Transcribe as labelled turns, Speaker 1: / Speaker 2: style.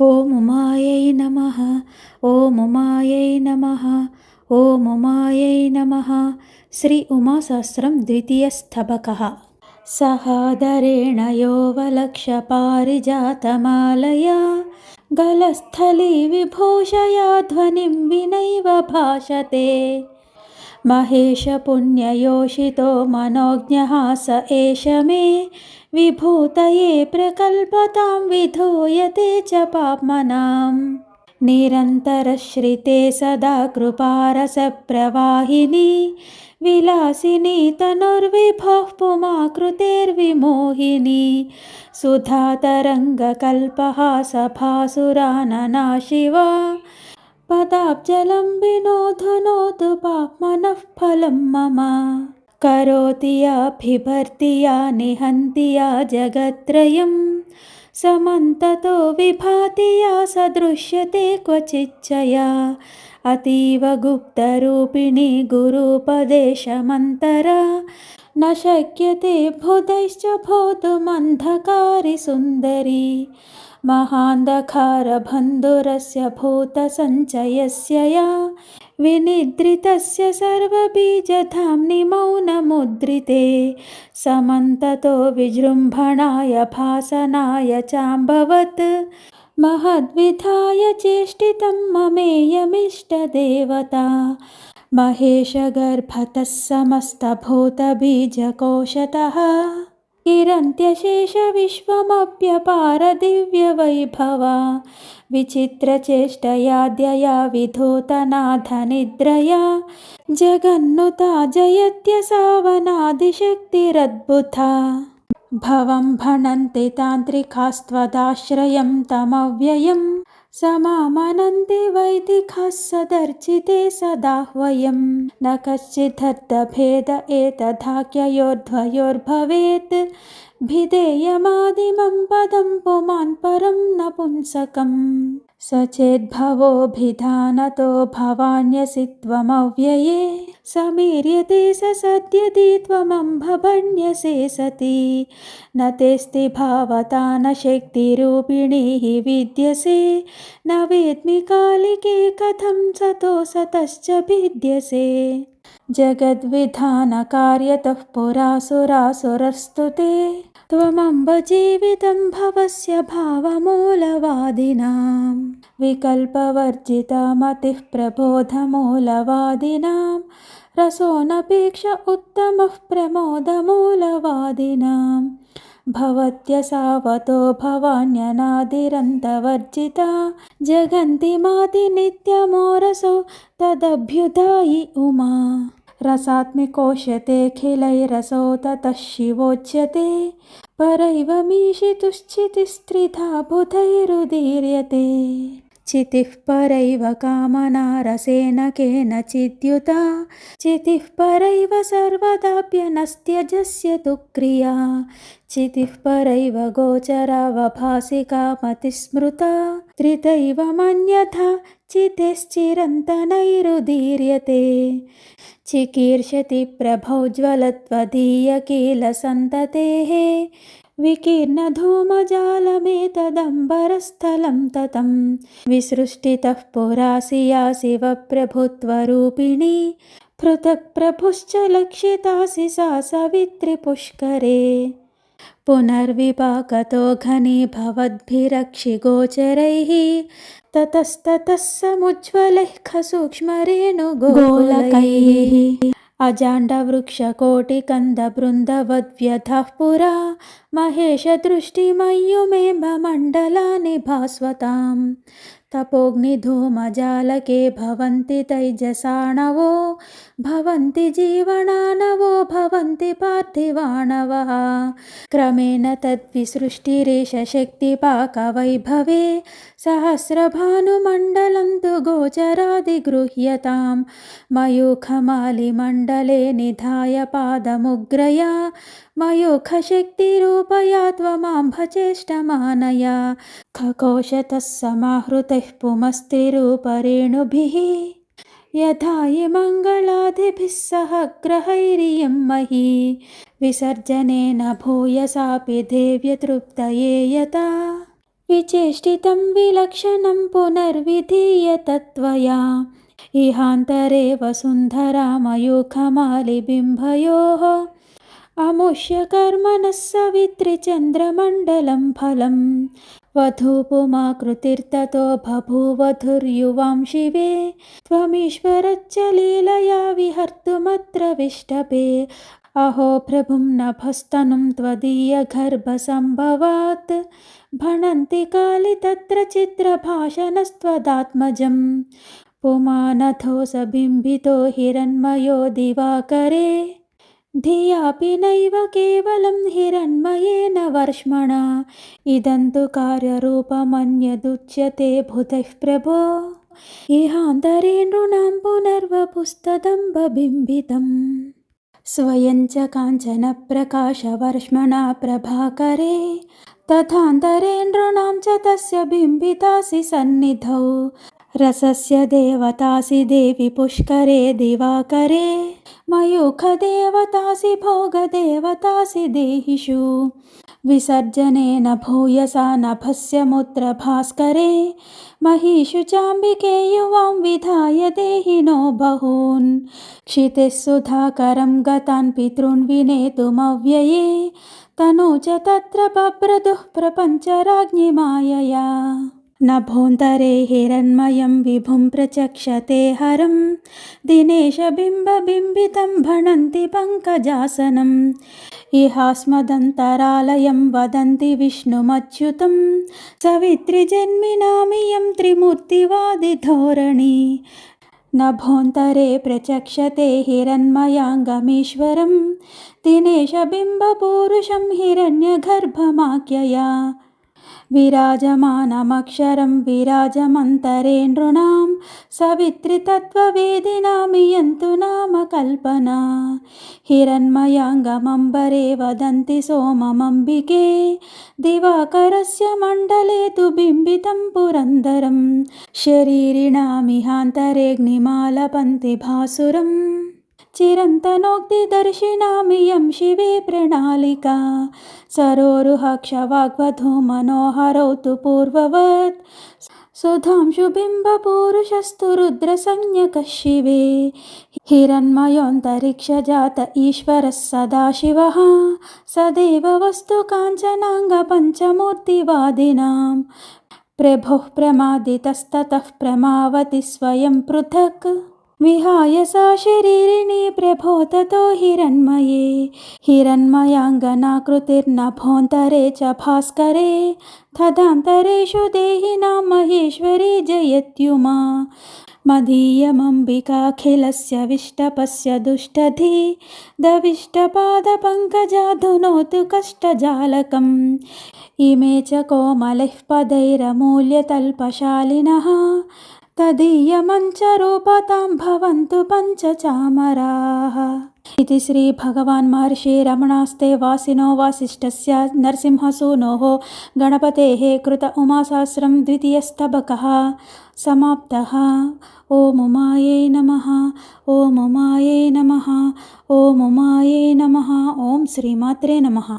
Speaker 1: ఓం ఉమాయై నమః. ఓం ఉమాయై నమః. ఓం ఉమాయై నమః. శ్రీ ఉమాసహస్రం ద్వితీయ స్తబకః. సహాదరేణ యోవలక్ష్య పారిజాతమాలయా గలస్థలీ విభూషయా ధ్వనిం వినైవ భాషతే. మహేశ పుణ్యయోషితో మనోజ్ఞః స ఏష మే విభూతయే ప్రకల్పతాం విధూయతే చ పాప్మనాం. నిరంతరశ్రితే సదా కృపారసప్రవాహిని విలాసిని తనుర్విభోః పుమాకృతేర్విమోహిని. సుధాతరంగకల్పహాసభాసురాననా శివా పదాబ్జలం వినోధనోతు పాప్మనః ఫలం మమ. కరోతి యా బిభర్తి యా నిహంతి యా జగత్రయం సమంతతో విభాతి యా సదృశ్యతే క్వచిచ్చయా. అతీవ గుప్తరూపిణి గురూపదేశమంతరా న శక్యతే బుధైశ్చ భోతుమంధకారి సుందరి. మహాంధకారబంధురస్య భూతసంచయస్య యా వినిద్రితస్య సర్వబీజధామ్ని మౌనముద్రితే. సమంతతో విజృంభణాయ భాసనాయ చాంబవత్ మహద్విధాయ చేష్టితం మమేయమిష్టదేవతా. మహేశగర్భతః సమస్తభూతబీజకోశతః కిరంత్యశేషవిశ్వమప్యపార దివ్యవైభవా. విచిత్రచేష్టయాద్యయా విధూతనాథనిద్రయా జగన్నుతా జయత్యసావనాదిశక్తిరద్భుతా. భవం భణन्ति తాంత్రికాస్త్వదాశ్రయం తమవ్యయం సమామనంతి వైదికాः సదర్చితే సదాహ్వయం. న కశ్చిదర్థభేద ఏతదాఖ్యయోర్ద్వయోర్భవేత్ భిధేయమాదిమం పదం పుమాన్ పరం నపుంసకం. సచేద్భవోభిధానతో భవాన్యసి త్వమవ్యయే సమీర్యతే స సద్యది త్వమంభవన్యసే సతి. న తేస్తి భావతా న శక్తిరూపిణీ విద్యసే న వేద్మి కాళికే కథం సతో సతశ్చ భిద్యసే. జగద్విధానకార్యతః పురాసురాసురస్తు తే త్వమంబ జీవితం భవస్య భావమూలవాదినాం. వికల్పవర్జితమతిః ప్రబోధమూలవాదినాం రసోనపేక్ష ఉత్తమః ప్రమోదమూలవాదినాం. భవత్యసావతో భవాన్యనాదిరంతవర్జితా జగంతి మాతి నిత్యమోరసో తదభ్యుదాయి ఉమా. రసాత్మికోష్యతేऽఖిలైరసో తతః శివోచ్యతే పరైవమీషితుశ్చితిస్త్రిधा బుధైరుదీర్యతే. చితిః పరైవ కామనా రసేన కేనచిద్యుతా చితిః పరైవ సర్వదాప్యనస్త్యజస్యతు క్రియా. చితిః పరైవ గోచరావభాసి కామతిः స్మృతా త్రిదైవమన్యథా చితేశ్చిరంతనైరుదీర్యతే. చికీర్షతి ప్రభౌజ్వలత్వదీయకీలసन्ततेः వికీర్ణధూమజాలమేతదంబరస్థలం తతం. విసృష్టితః పురాసి యా శివప్రభుత్వరూపిణీ పృథక్ ప్రభుశ్చ లక్షితాసి సా సవిత్రి పుష్కరే. పునర్విపాకతో ఘనీభవద్భిరక్షిగోచరైः తతస్తతः సముజ్జ్వలైః ఖసూక్ష్మరేణుగోలకైः. అజాండవృక్షకోటికందబృందవద్వ్యథः పురా మహేశదృష్టిమయ్యుమేవ మండలాని భాస్వతాం. తపోగ్నిధూమజాలకే భవంతి తైజసాణవో భవంతి జీవనానవో భవంతి పార్థివాణవః. క్రమేణ తద్విసృష్టిరేష శక్తిపాకవైభవే సహస్రభానుమండలం తు గోచరాదిగృహ్యతాం. మయూఖమాలిమండలే నిధాయ పాదముగ్రయా మయూఖశక్తిరూపయా త్వమాంభచేష్టమానయా. ఖకోశతः సమాహృతైః పుమస్త్రిరూపరేణుభిः యథా మంగళాదిభిः సహ గ్రహైరియం మహీ. విసర్జనేన భూయసాపి దేవ్యతృప్తయే యతా विचेष्टितं विलक्षणं पुनर्विधीय तत्त्वया इहान्तरे वसुन्धरामयूखमालिबिम्बयोः अमुष्यकर्मणः सवित्रिचन्द्रमण्डलं फलं वधूपुमाकृतिर्ततो बभूवधुर्युवां शिवे त्वमीश्वरच्च लीलया विहर्तुमत्र विष्टपे अहो प्रभुं नभस्तनुं त्वदीयगर्भसम्भवात् भणन्ति कालि तत्र चित्रभाषणस्त्वदात्मजं पुमानथोऽसबिम्बितो हिरण्मयो दिवाकरे धियापि नैव केवलं हिरण्मयेन वर्ष्मणा इदं तु कार्यरूपमन्यदुच्यते भूतैः प्रभो इहान्तरे नृणां पुनर्वपुस्तदम्बबिम्बितम् स्वयं च काञ्चनप्रकाशवर्ष्मणा प्रभाकरे तथान्तरे नृणां च तस्य बिम्बितासि सन्निधौ रसस्य देवतासि देवि पुष्करे दिवाकरे मयूखदेवतासि भोगदेवतासि देहिषु विसर्जनेन भूयसा नभस्य मुद्रभास्करे महीषु चाम्बिके युवां विधाय देहिनो बहून् क्षितिः सुधाकरं गतान् पितॄन् विनेतुमव्यये तनु च तत्र बभ्रदुः प्रपञ्चराज्ञि मायया नभोन्तरे हिरण्मयं विभुं प्रचक्षते हरं दिनेशबिम्बबिम्बितं भणन्ति पङ्कजासनम् इहास्मदन्तरालयं वदन्ति विष्णुमच्युतं सवित्रिजन्मिनामियं त्रिमूर्तिवादिधोरणी नभोन्तरे प्रचक्षते हिरण्मयाङ्गमीश्वरं दिनेशबिम्बपूरुषं हिरण्यगर्भमाख्यया विराजमानमक्षरं विराजमन्तरे नृणां सवित्रितत्त्ववेदिनामियन्तु नाम कल्पना हिरण्मयाङ्गमम्बरे वदन्ति सोममम्बिके दिवाकरस्य मण्डले तु बिम्बितं पुरन्दरं शरीरिणामिहान्तरेऽग्निमालपन्ति भासुरम् चिरन्तनोक्तिदर्शिनामियं शिवे प्रणालिका सरोरुहक्षवाग्वधू मनोहरौ तु पूर्ववत् सुधांशुबिम्बपूरुषस्तु रुद्रसंज्ञकः शिवे हिरण्मयोऽन्तरिक्षजात ईश्वरः सदाशिवः सदैव वस्तु काञ्चनाङ्गपञ्चमूर्तिवादिनां प्रभोः प्रमादितस्ततः प्रमावति स्वयं पृथक् विहाय सा शरीरिणी प्रभो ततो हिरण्मये हिरण्मयाङ्गनाकृतिर्नभोन्तरे च भास्करे तदान्तरेषु देहिनां महेश्वरी जयत्युमा मदीयमम्बिकाखिलस्य विष्टपस्य दुष्टधी दविष्टपादपङ्कजा धुनोतु कष्टजालकम् इमे च कोमलैः पदैरमूल्यतल्पशालिनः तदीयमञ्चरूपतां भवन्तु पञ्चचामराः इति श्रीभगवान्महर्षि रमणास्ते वासिनो वासिष्ठस्य नरसिंहसूनोः गणपतेः कृत उमासहस्रं द्वितीयस्तबकः समाप्तः। ॐ उमायै नमः। ॐ उमायै नमः। ॐ उमायै नमः। ॐ श्रीमात्रे नमः।